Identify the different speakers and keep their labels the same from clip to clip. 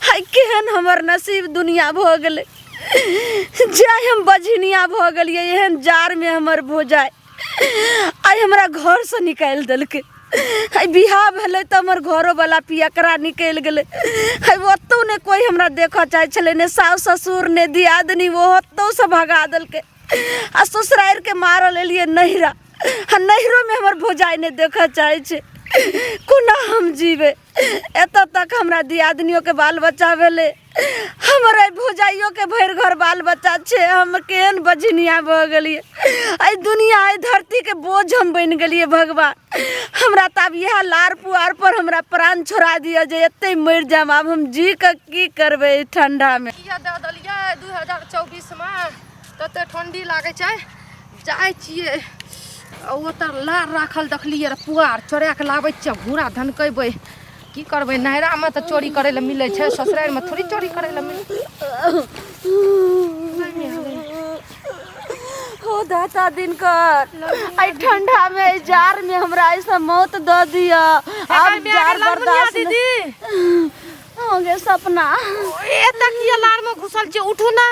Speaker 1: हाय केहन हमर नसीब दुनिया भ गेलै जाय हम बझनिया भ गेलिए एहन जार में हमर भोजाय आई हमरा घर से निकाल देलकै हाय बियाह भेलै त हमर घरो वाला पियकरा निकल गेलै हाय ओतौ ने कोई हमरा देखा चाहे छले ने सास ससुर ने दियादनी वो ओतौ से भगा देलकै आ ससुरार के मारल एलिए नहिरा नहिरो में हमर भोजाय ने देखा चाहे छे कोना हम जीवे एत तक हमरा दियादनियों के बाल बच्चा भेले हमारे भोजाइयों के भर घर बाल बच्चा छे हम केहन बझनिया भ गेलिए आई दुनिया आई धरती के बोझ हम बन गेलिए भगवान हमरा तब यह लार पुआर पर हमरा प्राण छोड़ा दिया जे एते मर जाम अब हम जी के की करबे ठंडा में
Speaker 2: किया दे दलिए 2024 में तते ठंडी लागे छै जाय छिए ओतर लार राखल देखलिए रे पुआर चोरा के लाबै छै घूरा धनकैबै की करबै नहरा में त चोरी करे ल मिलै छै ससुराल में थोड़ी चोरी करे ल मिलै
Speaker 1: हो दाता दिनकर आई ठंडा में जार में हमरा ऐसा मौत द दिया अब जार बर्दाश्त
Speaker 2: दीदी
Speaker 1: होगे सपना
Speaker 2: ए तकिया लार में घुसल छै उठू ना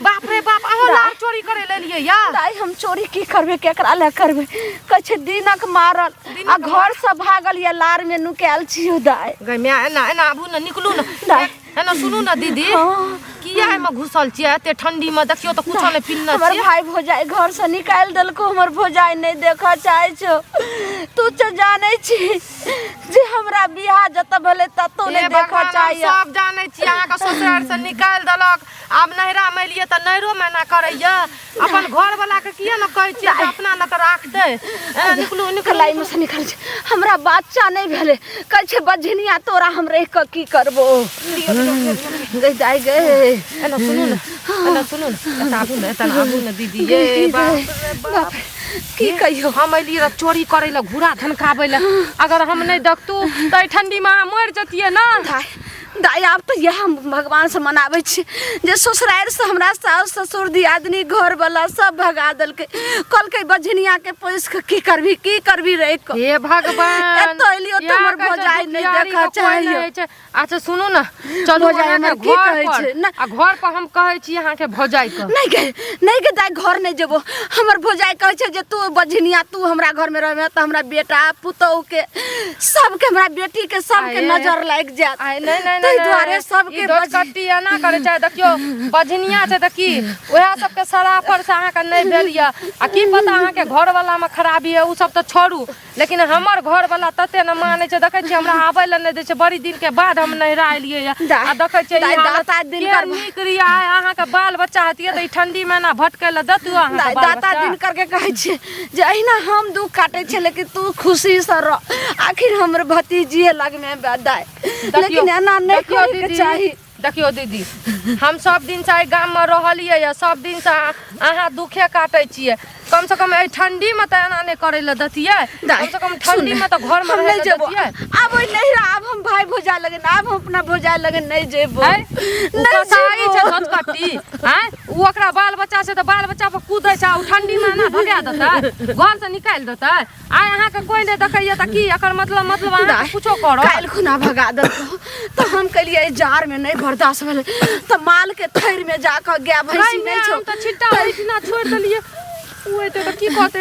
Speaker 2: बाप रे बाप अहो लार चोरी करे ले लिए या
Speaker 1: दाई हम चोरी की करबे केकरा ले करबे कछ दिनक मारल आ घर से भागल या लार में नुकाल छियो दाई
Speaker 2: गई मैं एना एना आबू ना निकलू ना
Speaker 1: दाई
Speaker 2: एना सुनू ना दीदी किया एमे घुसल छिए एते ठंडी में देखियो त कुछो नै पिन्ना
Speaker 1: हमर भाई भोजाई घर से निकाल देलको हमर भोजाई नहीं देखा चाहे छो तू तो जाने छी जे हमरा बियाह जत भले ततो नहीं देखा चाहिए
Speaker 2: सब जाने छी अहाँ के ससुराल से निकाल देलक अब नहरा में लिए त नहरो में ना करैया अपन घर वाला के किया न कहै छी अपना न राख दे निकलू
Speaker 1: निकलाई में से निकल छै हमरा बच्चा नहीं भेले कहै छै बझनिया तोरा हम रह के की करबो गई दाई गए
Speaker 2: एना सुनू ना एता आबू ना दीदी ये बाप
Speaker 1: की कहियो
Speaker 2: हम एलिए चोरी करे ल घूरा धनकाबै ल अगर हम नहीं देखतू त ठंडी में मर जतिए ना
Speaker 1: दाई आप तो यह हम भगवान से मनावे छी जे ससुराल से हमरा सास ससुर दियादनी घर वाला सब भगा देलके कल के बझनिया के पोस के की करबी रे
Speaker 2: हे भगवान
Speaker 1: एतो एलियो त हमर भोजाई नहीं देखा चाहिए
Speaker 2: अच्छा सुनू ना चलो
Speaker 1: भोजाई हमर की कहै छै ना
Speaker 2: घर पर हम कहै छी अहाँ के भोजाई के
Speaker 1: नहीं के दाई घर नहीं जेबो हमर भोजाई कहै छै जे तू बझनिया तू हमरा घर में रहबे त हमरा बेटा पुतौ के सब के हमरा बेटी के सब के नजर लाग जात
Speaker 2: नहीं
Speaker 1: तै द्वारे सब के
Speaker 2: बजकट्टी ना करे चाहे देखियो बझनिया छै त की ओहा सब के सराफर से अहाँ के नहीं भेलिया आ की पता अहाँ के घर वाला में खराबी है उ सब त छोड़ू लेकिन हमर घर वाला तते न माने छै देखै छी हमरा आबै ल नहीं दै छै बड़ी दिन के बाद हम नहरा एलिए आ देखै छी
Speaker 1: दाता दिन कर
Speaker 2: निकरिया अहाँ के बाल बच्चा हतिए त ठंडी में ना भटकै ल दतु अहाँ के
Speaker 1: दाता दिन करके कहै छै जे अहिना हम दुख काटे छै लेकिन तू खुशी से रह आखिर हमर भतीजी लग में दाई लेकिन एना नहीं करे के चाही
Speaker 2: देखियो दीदी हम सब दिन से गाम में रहलिए या सब दिन से अहाँ दुखे काटे छिए कम से कम ठंडी में त एना नहीं करे ल दतिए कम से कम ठंडी में त घर में रह दतिए
Speaker 1: अब नहीं अब हम भाई भोजा लगे अब हम अपना भोजा लगे नहीं जेबो
Speaker 2: कसाई छै धतकट्टी हैं उ ओकरा बाल बच्चा से त बाल बच्चा पर कूदै छै उ ठंडी में ना भगा देतै घर से निकाल देतै आइ अहाँ के कोई नहीं देखैया त की एकर मतलब अहाँ कुछो करो
Speaker 1: काल खुना भगा देलको त हम कलिए जार में नहीं बर्दाश्त भेले त माल के थैर में जाके गाय भैंसी नहीं छौ
Speaker 2: त छिट्टा इतना छोड़ देलिए ओए त की कहते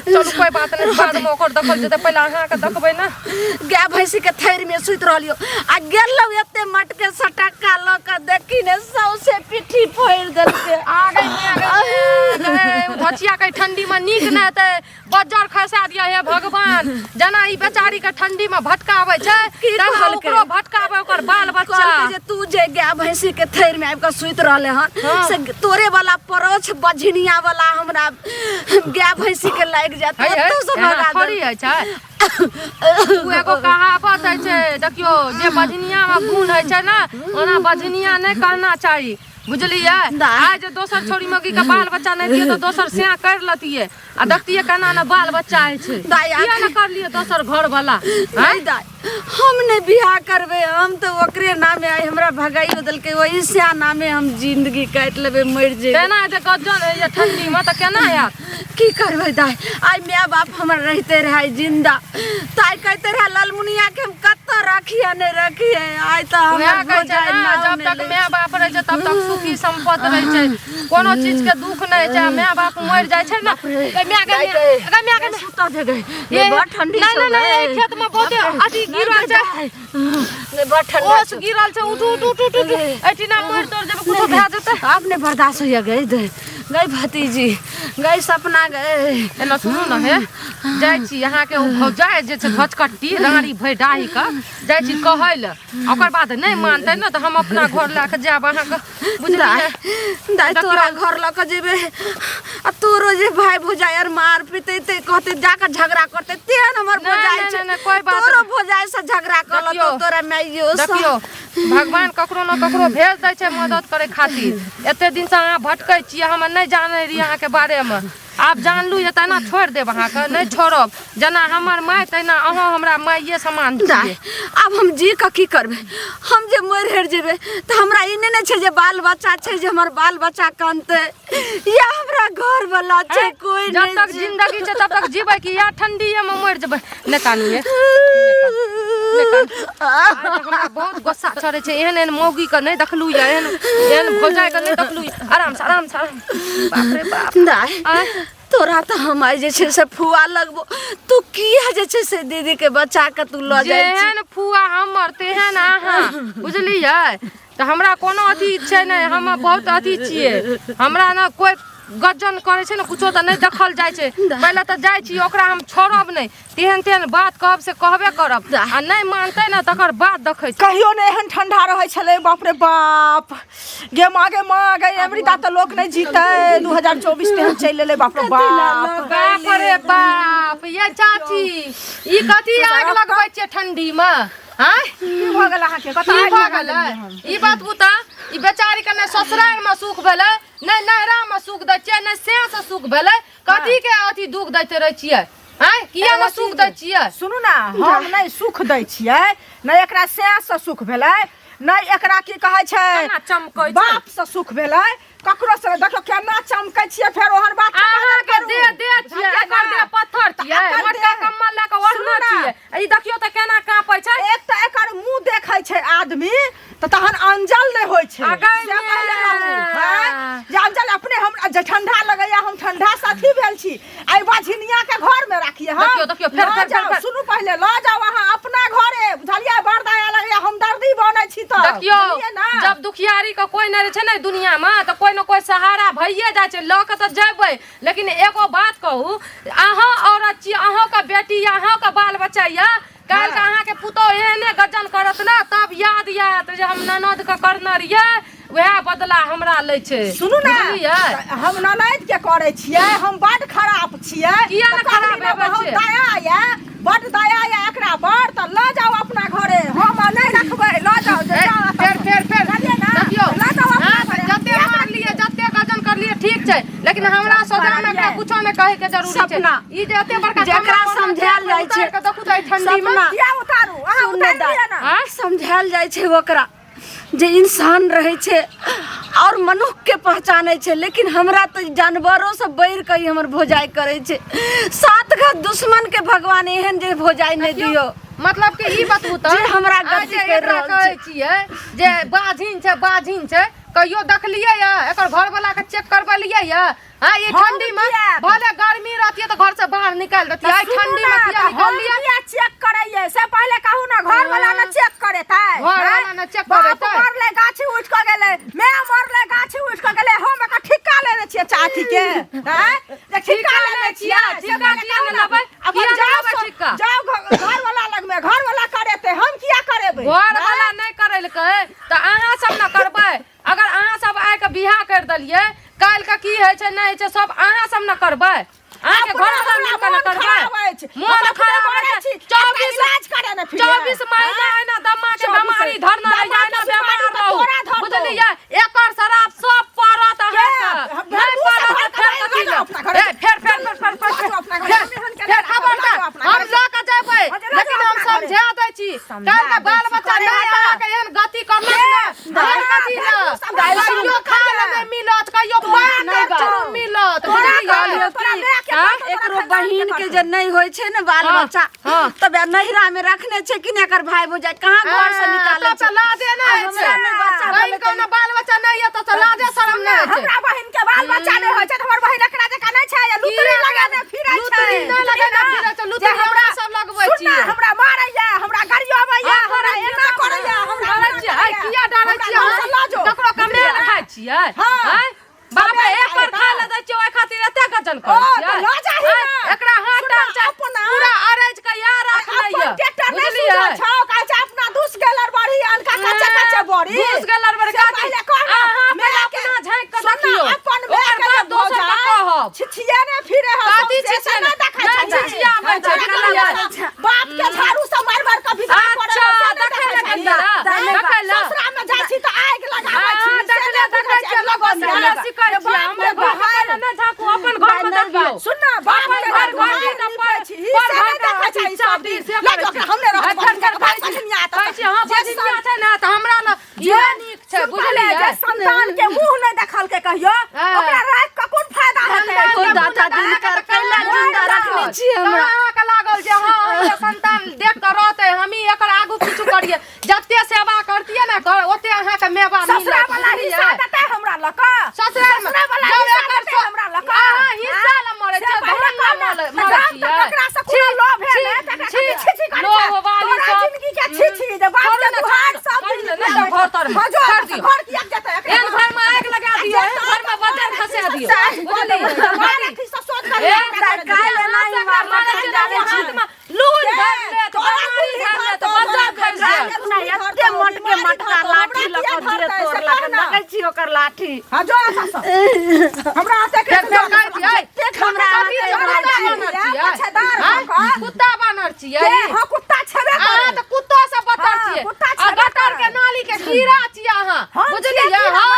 Speaker 2: चलो कोई बात नहीं बाद में ओकर देखल जते पहले अहाँ के देखबै ना
Speaker 1: गाय भैंसी के थैर में सुत रहलियो आ गेलौ एते मटके सटक्का ल के देखी ने सौसे पिठी फोड़ देलके
Speaker 2: आ गई धचिया के ठंडी में नीक न हेतै बज्जर खसा दिया हे भगवान जना ई बेचारी के ठंडी में भटकावे छै तना ओकरो भटकावे ओकर बाल बच्चा
Speaker 1: जे तू जे गाय भैंसी के थैर में आब के सुत रहले हन से तोरे वाला परोछ बझनिया वाला हमरा गाय भैंसी के लाग जात तो सब भगा
Speaker 2: थोड़ी है छै उ एगो कहावत है छै देखियो जे बझनिया में गुण है छै ना ओना बझनिया नहीं करना चाहिए बुझलिए आज दोसर छोरी मगी के बाल बच्चा नहीं दिए तो दोसर से कर लतिए आ देखतिए केना ना बाल बच्चा है छै किया ना कर लिए दोसर घर वाला
Speaker 1: नहीं दाई हम ने बियाह करबे हम तो ओकरे नामे आई हमरा भगाइयो देलके वही से नामे हम जिंदगी काट लेबे मर जेबे
Speaker 2: केना है गजन है ये ठंडी में त केना है
Speaker 1: की करबे दाई आई माय बाप हमर रहते रहे जिंदा ताई कहते रहे ललमुनिया के हम कत्ता रखिए नहीं रखिए आई त हमरा
Speaker 2: तब तक सुखी संपत्ति रहे छै, कोनो चीज के दुख नहीं छै। माय बाप मर जाय छै ना, माय के
Speaker 1: सुता दे गए
Speaker 2: ये
Speaker 1: बड़ ठंडी
Speaker 2: नहीं नहीं खेत में बहुते अथी गिरल छै,
Speaker 1: ने बड़ ठंडा
Speaker 2: ओस गिरल छै। उठ एटिना मर तोड़ जब कुछो भए जेतै।
Speaker 1: आपने बर्दाश्त होइए गई गई भतीजी गई सपना गए
Speaker 2: एना सुनू ना हे, जाय छी अहाँ के भौजाई जे छै धचकट्टी डाँड़ी भरि डाही के जाय छी कहै ले, ओकर बाद नहीं मानतै ना तो हम अपना घर ला के जाब अहाँ के बुझलियै।
Speaker 1: दाई तोरा घर ल के जेबे आ तोरो जे भाई भौजाई आर मार पीते ते कहते जाकर झगड़ा करते तेहन हमर भौजाई छै।
Speaker 2: नहीं कोई बात
Speaker 1: तोरो भौजाई से झगड़ा करल तो तोरा माइयो
Speaker 2: देखियो भगवान ककरो न ककरो भेज दै छै मदद करे खातिर। एते दिन से अहाँ भटकै छियै, हम नहीं जाने रही अहाँ के बारे में, आप जानलू ये तना छोड़ देब अहाँ के नहीं छोड़ब। जना हमर माय तैना अहाँ हमरा माइये समान छियै।
Speaker 1: अब हम जी का की करबे, हम जे मर हेर जेबे तो हमरा इने ने छै जे बाल बच्चा छै जे हमर बाल बच्चा कानते या हमरा घर वाला छै कोई
Speaker 2: जब
Speaker 1: नहीं
Speaker 2: तक जिंदगी छै तब तक जीबै कि या ठंडीए में मर जेबै। ने कानू ये हमरा बहुत गुस्सा चढ़े छै, एहन एहन मौगी के नहीं देखलू या एहन भौजाई के नहीं देखलू। आराम से बाप रे बाप
Speaker 1: दाई तोरा तो हम आई जे छै से फुआ लगबो, तू किया जे छै से दीदी के बच्चा के तू ल जाय छी।
Speaker 2: जेहन फुआ हमर तेहन अहाँ बुझलियै। तो हमरा कोनो अथी छै नहीं, हम बहुत अथी छियै। हमरा ना कोई गजन करे छै ना कुछो तो नहीं देखल जाय छै। पहले तो जाय छी ओकरा हम छोड़ब नहीं, तेहन तेहन बात कहब से कहबे करब आ नहीं मानतै ना तकर बात देखै छै।
Speaker 3: कहियो ने एहन ठंडा रहे छले बाप रे बाप गे माँ गे अमृता तो लोग नहीं जीते 2024 तेहन चल लेले बाप रे बाप।
Speaker 2: बाप रे बाप ये चाची ई कथी आग लगबै छियै ठंडी में? हां
Speaker 3: की भ गेल अहाँ के
Speaker 2: की भ गेलै ई बात बुता? ई बेचारी के ने ससुराल में सुख भेलै, नहीं नहरा में सुख दै छियै, नहीं से से सुख भेलै। कथी के अथी दुख दैते रह छियै? हैं किया न सुख दै छियै?
Speaker 3: सुनू ना, हम नहीं सुख दै छियै, नहीं एकरा से सुख भेलै, नहीं एकरा की कहै छै
Speaker 2: केना चमकै छै?
Speaker 3: बाप से सुख भेलै। ककरो से देखो केना चमकै छियै, फेर ओहन बात
Speaker 2: अहाँ के दे छियै, एकर दे पत्थर छियै, मोटका कम्बल ल के ओढ़ना छियै। ई देखियो त केना कांपै छै।
Speaker 3: एक त एकर मुंह देखै छै आदमी त तहन अंजल नहीं होय छै।
Speaker 2: अगर
Speaker 3: से पहिले कहू, हैं? जे अंजल अपने हम जे ठंडा लगैया हम ठंडा साथी भेल छी, आई बाझिनिया के घर में राखिए हम।
Speaker 2: देखियो फेर
Speaker 3: सुनू पहले ल जाओ अहाँ अपना घरे, बुझलियै? बड़ दया लगैया हमदर्दी बनै छी त
Speaker 2: देखियो जब दुखियारी के कोई नहीं छै ना दुनिया में तो कोई न कोई सहारा भइए जाय छै। ल के त जेबै, लेकिन एगो बात कहू, अहाँ औरत छी, अहाँ के बेटी या अहाँ के बाल बच्चा या काल के अहाँ के पुतो एहने गजन करत ना तब याद आयत जे हम ननद के करना रहिए, वह बदला हमरा ले छै।
Speaker 3: सुनू ना,
Speaker 2: बुझलियै?
Speaker 3: हम ननद के करे छियै, हम बड़ खराब छियै।
Speaker 2: किया न खराब हेबै
Speaker 3: बहुत
Speaker 2: छियै?
Speaker 3: दया या बड़ दया या एकरा बड़ त ल जाओ अपना घरे, हम नहीं रखबै। ल जाओ
Speaker 2: फेर
Speaker 3: चलिए ना,
Speaker 2: देखियो
Speaker 3: ल जाओ अपना घरे।
Speaker 2: जते मार लिए जते गजन कर लिए ठीक छै, लेकिन हमरा सदा में के कुछो में कहे के जरूरी छै।
Speaker 1: सपना।
Speaker 2: ई जे एते बड़का
Speaker 1: जेकरा समझायल जाय छै
Speaker 2: के देखू त ठंडी में
Speaker 1: सपना।
Speaker 3: किया उतारू अहाँ उतार दिया ना।
Speaker 2: हां
Speaker 1: समझायल जाय छै ओकरा जे इंसान रहे छै और मनुष्य के पहचाने छै, लेकिन हमरा तो जानवरों से बढ़ के ही हमर भोजाई करे छै। सात घात दुश्मन के भगवान एहन जे भोजाई नहीं दियो।
Speaker 2: मतलब कि ई बतबू त
Speaker 1: जे हमरा गति
Speaker 2: जे
Speaker 1: कर
Speaker 2: एकरा
Speaker 1: रहल
Speaker 2: कहै छियै जे बाझिन छै कहियो देखलियै या एकर घर वाला के चेक करबलियै या? हां ये
Speaker 3: हम
Speaker 2: ठंडी में
Speaker 3: किया?
Speaker 2: भले गर्मी रहती तो घर से बाहर निकाल देती है, ठंडी में किया निकालिए?
Speaker 3: हम चेक करैये से पहले कहू ना, घर वाला ना चेक करेतै।
Speaker 2: घर वाला ना चेक करेतै?
Speaker 3: बाप मरले गाछी उठ के गेले, मैं मरले गाछी उठ के गेले, हम एकर ठिक्का लेने छियै चाची के। हैं जे ठिक्का लेने छियै,
Speaker 2: ठिक्का किया न लेबै?
Speaker 3: अपन
Speaker 2: किया न
Speaker 3: जाओ
Speaker 2: लेबै ठिक्का?
Speaker 3: जाओ घर वाला लग में, घर वाला करेते, हम किया करेबै?
Speaker 2: घर वाला नहीं करैलकै त अहाँ सब न करबै। अगर अहाँ सब आइ के बियाह कर देलियै, काल के की है छै नहीं है छै सब अहाँ सब न करबै। अहाँ के घर वाला मिल के न करबै। मोन खराब है 24 महीना है ना दमा के बीमारी धरना रह जाए ना बीमार रहू, बुझलियै? एकर शराब सब पड़त अहाँ के नहीं पड़त फेर खबरदार हम ल के जेबै, लेकिन हम समझा दै छी काल के बाल बच्चा नहीं अहाँ के एहन गति करलक ना हम कथी ना कहियो खाए ले नहीं मिलत, कहियो पान नहीं चूरू मिलत, बुझलियै?
Speaker 1: एकरो बहिन के जे नहीं होय छै ने बाल बच्चा, तब नहिरा में रखने छै कि एकर भाई भौजाई कहां घर से निकाले छै?
Speaker 2: ला दे ना
Speaker 1: हमरा नहीं बच्चा
Speaker 2: भाई कोनो बाल बच्चा नहीं छियै
Speaker 3: हाँ।
Speaker 2: हैं बाप रे
Speaker 3: हमे
Speaker 2: एक बार खा ले दै छियै ओइ खातिर एते गजन
Speaker 3: ओ,
Speaker 2: करै
Speaker 3: तो लो जाही
Speaker 2: हैं?
Speaker 3: ना।
Speaker 2: एकरा हाथ
Speaker 3: सुनना,
Speaker 2: टांग
Speaker 3: अपना।
Speaker 2: पूरा अरेज के यार रख लइए बुझलियै
Speaker 3: अपना दूस गेलर बड़ी अनका कच्चे कच्चे बड़ी
Speaker 2: घुस गेलर बड़
Speaker 3: से
Speaker 2: काटी
Speaker 3: पहिले कहना,
Speaker 2: अहाँ
Speaker 3: मेरा
Speaker 2: अपना झाँक के
Speaker 3: सुनना,
Speaker 2: देखियो
Speaker 3: अपन
Speaker 2: ओकर
Speaker 3: मेरा
Speaker 2: बाद दोसर के कहब
Speaker 3: छिछिया ने फिरे हो
Speaker 2: काटी छिछिया ने, नहीं छिछिया में छिछिया।
Speaker 3: बाप के झाड़ू से मार मार के विदा करे
Speaker 2: अच्छा देखै ले गंदा देखै ले
Speaker 3: ससुरा में जाइ छी त आग लगाबै छी
Speaker 2: देखै छियै लोगो से हमरा सिखै छियै हमर घर में न झाँकू अपन घर में देखियो
Speaker 3: सुनना बाप के घर घर छी से नहीं देखै छी सब दिन लग हमने रह बनिया त
Speaker 2: कहै छी हां बजिया छै ना त हमरा ल ये नीक छै बुझलियै
Speaker 3: जे संतान के मुंह नहीं देखल के कहियो ओकरा राख के कोन फायदा हेतै
Speaker 1: ओ दाता दिन कर कैला जिंदा रखने छी हमरा
Speaker 2: अहाँ के लागल जे हां हमरे संतान देख के रहतै हमी एकर आगू पीछू करिए जत्ते सेवा करतिए ना ओते अहाँ के मेवा
Speaker 3: ससुरा वाला हिस्सा देतै हमरा ल क
Speaker 2: ससुराल में
Speaker 3: वाला
Speaker 2: जब
Speaker 3: हिस्सा
Speaker 2: एकर
Speaker 3: देतै हमरा ल क
Speaker 2: अहाँ हिस्सा ल मरे छै धन ल मरे छियै
Speaker 3: एकरा से कोनो लोभ है ने तकरा छी छी कर
Speaker 2: लोभ वाली सब
Speaker 3: जिंदगी के छी छी जे बाप के दुहार सब दिन
Speaker 2: नहीं घर तर में
Speaker 3: कर दियो घर किया जेतै
Speaker 2: एन घर में आग लगा दियो एन घर में बजर खसा दियो बुझलियै
Speaker 3: मारे की सब सोच कर
Speaker 1: काल नहीं मार
Speaker 2: लून भर ले तो बीमारी भर ले तो बच्चा खा जाए
Speaker 1: एते मोट के मटका लाठी लगा दिए तोर लगा देखै छी ओकर लाठी
Speaker 3: हां जो हमरा आते के
Speaker 2: देख हमरा कुत्ता बानर छियै
Speaker 3: हां कुत्ता छबे
Speaker 2: अहाँ त कुत्तो से बतर छियै आ गटर के नाली के कीड़ा छियै अहाँ बुझलियै हां